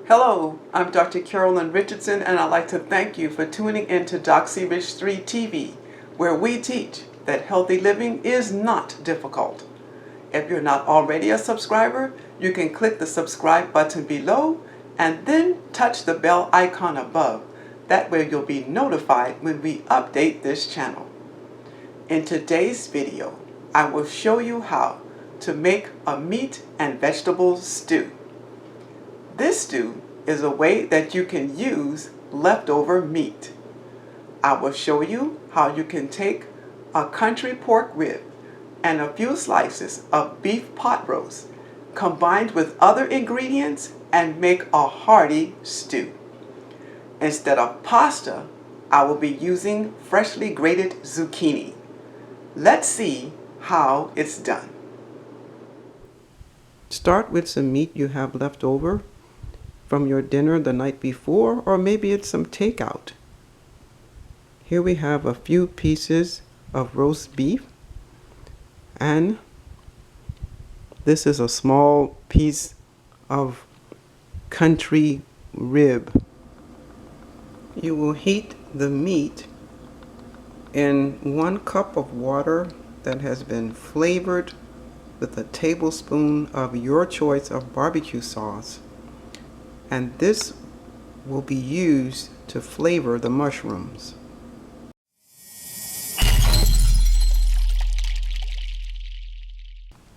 Hello, I'm Dr. Carolyn Richardson, and I'd like to thank you for tuning into Doxy Rich 3 TV, where we teach that healthy living is not difficult. If you're not already a subscriber, you can click the subscribe button below and then touch the bell icon above. That way you'll be notified when we update this channel. In today's video, I will show you how to make a meat and vegetable stew. This stew is a way that you can use leftover meat. I will show you how you can take a country pork rib and a few slices of beef pot roast combined with other ingredients and make a hearty stew. Instead of pasta, I will be using freshly grated zucchini. Let's see how it's done. Start with some meat you have left over from your dinner the night before, or maybe it's some takeout. Here we have a few pieces of roast beef, and this is a small piece of country rib. You will heat the meat in 1 cup of water that has been flavored with a tablespoon of your choice of barbecue sauce. And this will be used to flavor the mushrooms.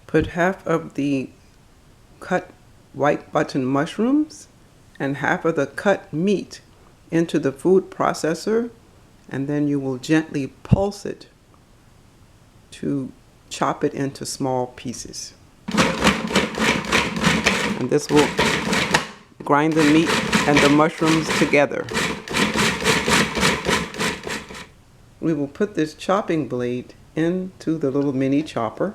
Put half of the cut white button mushrooms and half of the cut meat into the food processor, and then you will gently pulse it to chop it into small pieces. And this will grind the meat and the mushrooms together. We will put this chopping blade into the little mini chopper.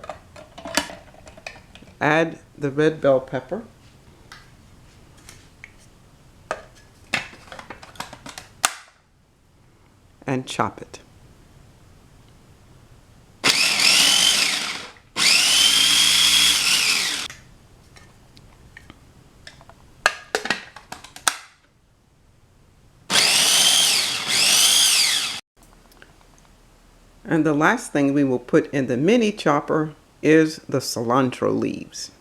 Add the red bell pepper. And chop it. And the last thing we will put in the mini chopper is the cilantro leaves.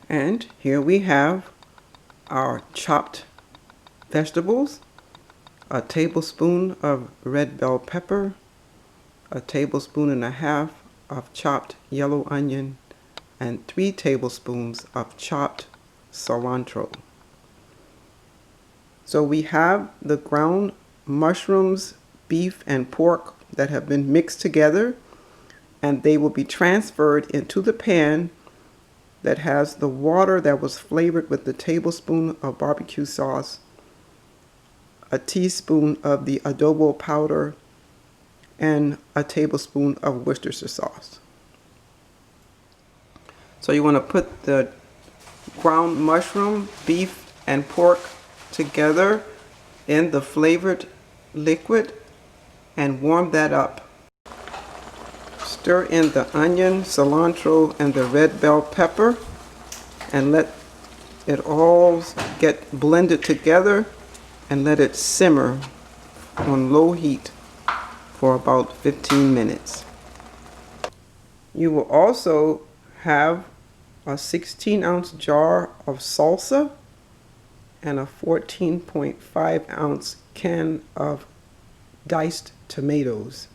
And here we have our chopped vegetables, a tablespoon of red bell pepper, a tablespoon and a half of chopped yellow onion, and 3 tablespoons of chopped cilantro. So we have the ground mushrooms, beef, and pork that have been mixed together, and they will be transferred into the pan that has the water that was flavored with the tablespoon of barbecue sauce, a teaspoon of the adobo powder, and a tablespoon of Worcestershire sauce. So you want to put the ground mushroom, beef, and pork together in the flavored liquid and warm that up. Stir in the onion, cilantro, and the red bell pepper and let it all get blended together, and let it simmer on low heat for about 15 minutes. You will also have a 16-ounce jar of salsa and a 14.5-ounce can of diced tomatoes.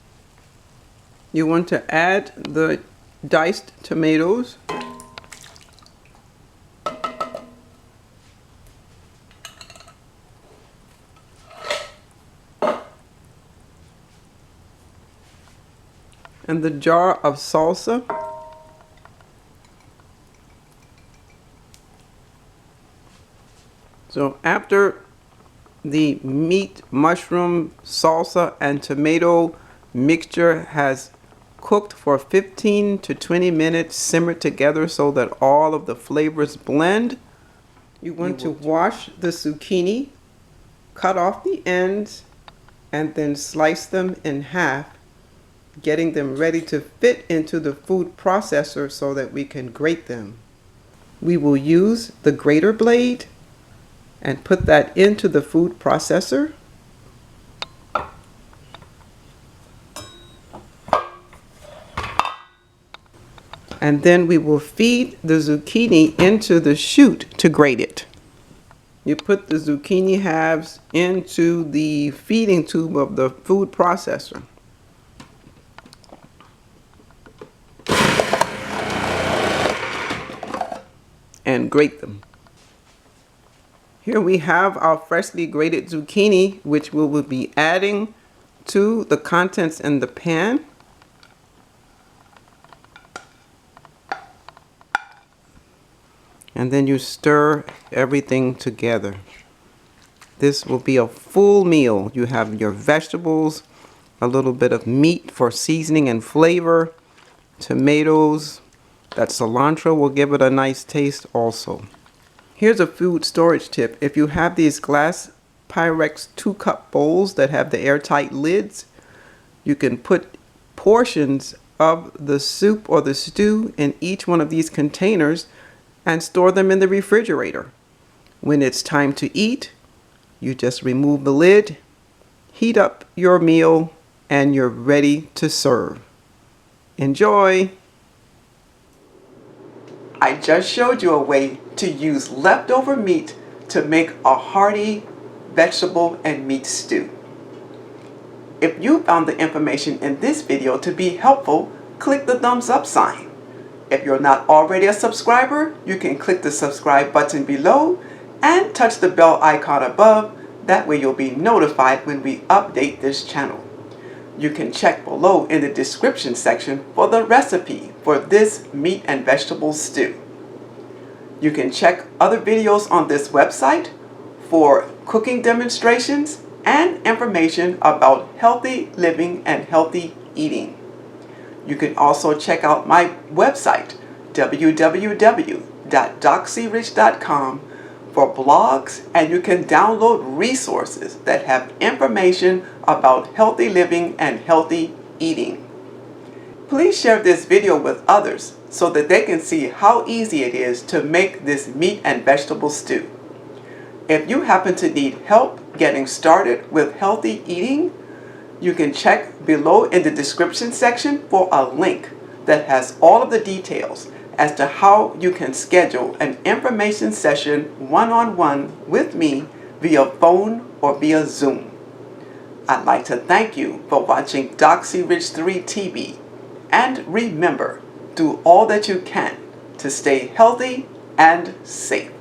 You want to add the diced tomatoes and the jar of salsa. So after the meat, mushroom, salsa, and tomato mixture has cooked for 15 to 20 minutes, simmered together so that all of the flavors blend, you want to wash the zucchini, cut off the ends, and then slice them in half, getting them ready to fit into the food processor so that we can grate them. we will use the grater blade and put that into the food processor. And then we will feed the zucchini into the chute to grate it. You put the zucchini halves into the feeding tube of the food processor. And grate them. Here we have our freshly grated zucchini, which we will be adding to the contents in the pan. And then you stir everything together. This will be a full meal. You have your vegetables, a little bit of meat for seasoning and flavor, tomatoes, that cilantro will give it a nice taste also. Here's a food storage tip. If you have these glass Pyrex 2-cup bowls that have the airtight lids, you can put portions of the soup or the stew in each one of these containers and store them in the refrigerator. When it's time to eat, you just remove the lid, heat up your meal, and you're ready to serve. Enjoy! I just showed you a way to use leftover meat to make a hearty vegetable and meat stew. If you found the information in this video to be helpful, click the thumbs up sign. If you're not already a subscriber, you can click the subscribe button below and touch the bell icon above. That way you'll be notified when we update this channel. You can check below in the description section for the recipe for this meat and vegetable stew. You can check other videos on this website for cooking demonstrations and information about healthy living and healthy eating. You can also check out my website, www.doxyrich.com, for blogs, and you can download resources that have information about healthy living and healthy eating. Please share this video with others so that they can see how easy it is to make this meat and vegetable stew. If you happen to need help getting started with healthy eating, you can check below in the description section for a link that has all of the details as to how you can schedule an information session one-on-one with me via phone or via Zoom. I'd like to thank you for watching Doxyrich 3 TV, and remember, do all that you can to stay healthy and safe.